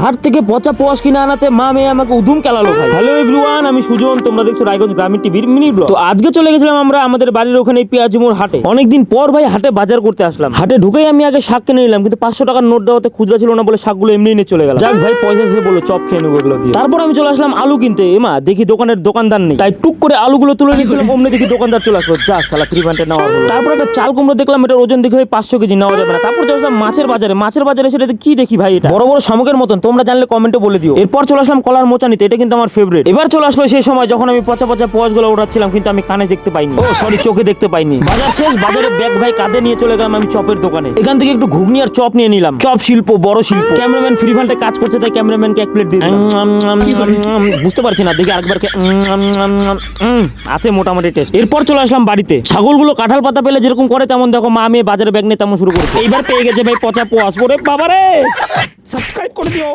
হাট থেকে পচা পোয়াশ কিনে আনাতে মা মেয়ে আমাকে উদুম কেলালো ভাই। হ্যালো এভরিওয়ান, আমি সুজন, তোমরা দেখছো রায়গঞ্জ গ্রামীণ টিভির মিনি ব্লগ। তো আজকে চলে গেছিলাম আমরা আমাদের বাড়ির ওখানে পেঁয়াজমোড় হাটে। অনেকদিন পর ভাই হাটে বাজার করতে আসলাম। হাটে ঢুকেই আমি আগে শাক কিনে নিলাম, কিন্তু 500 টাকার নোট দেওয়াতে খুচরা ছিল না বলে শাকগুলো এমনি নিয়ে চলে গেল। যাক ভাই, পয়সা সে বললো চপ খেয়ে নেবো এগুলো দিয়ে। তারপর আমি চলে আসলাম আলু কিনতে। এমা দেখি দোকানদার নেই, তাই টুক করে আলুগুলো তুলে নিচ্ছিলাম, অমনি দেখি দোকানদার চলে আসলো। যা শালা প্রিভেন্টে নেওয়া হলো। তারপর একটা চাল কুমড়ো দেখলাম, এটার ওজন দেখে ভাই 500 কেজি নেওয়া যাবে না। তারপর চলে আসলাম মাছের বাজারে সেটা কি দেখি ভাই, এটা বড় বড় শামুকের মতন, তোমরা জানলে কমেন্টে বলে দিও। এরপর চলে আসলাম কলার মোচা নিতে, এটা কিন্তু আমার ফেভারিট। এবার চলে আসলো সেই সময় যখন আমি পচা পোয়াশগুলো ওঠাচ্ছিলাম, কিন্তু আমি কানে দেখতে পাইনি, ও সরি চোখে দেখতে পাইনি। বাজার শেষ, বাজারে ব্যাগ ভাই কাঁধে নিয়ে চলে গেলাম আমি চপের দোকানে। এখান থেকে একটু ঘুগনি আর চপ নিয়ে নিলাম। চপ শিল্প, বড় শিল্প। ক্যামেরাম্যান ফ্রি ফান্ডে কাজ করছে, তাই ক্যামেরাম্যানকে 1 প্লেট দিয়ে দিলাম। বুঝতে পারছি না, দেখি আরেকবার আছে মোটামুটি টেস্ট। এরপর চলে আসলাম বাড়িতে। ছাগলগুলো কাঁঠাল পাতা পেলে যেরকম করে, তেমন দেখো মা মেয়ে বাজারে ব্যাগ নিয়ে তেমন শুরু করেছে। এইবার পেয়ে গেছে ভাই পচা পোয়াশ। ওরে বাবারে, সাবস্ক্রাইব করে দিও।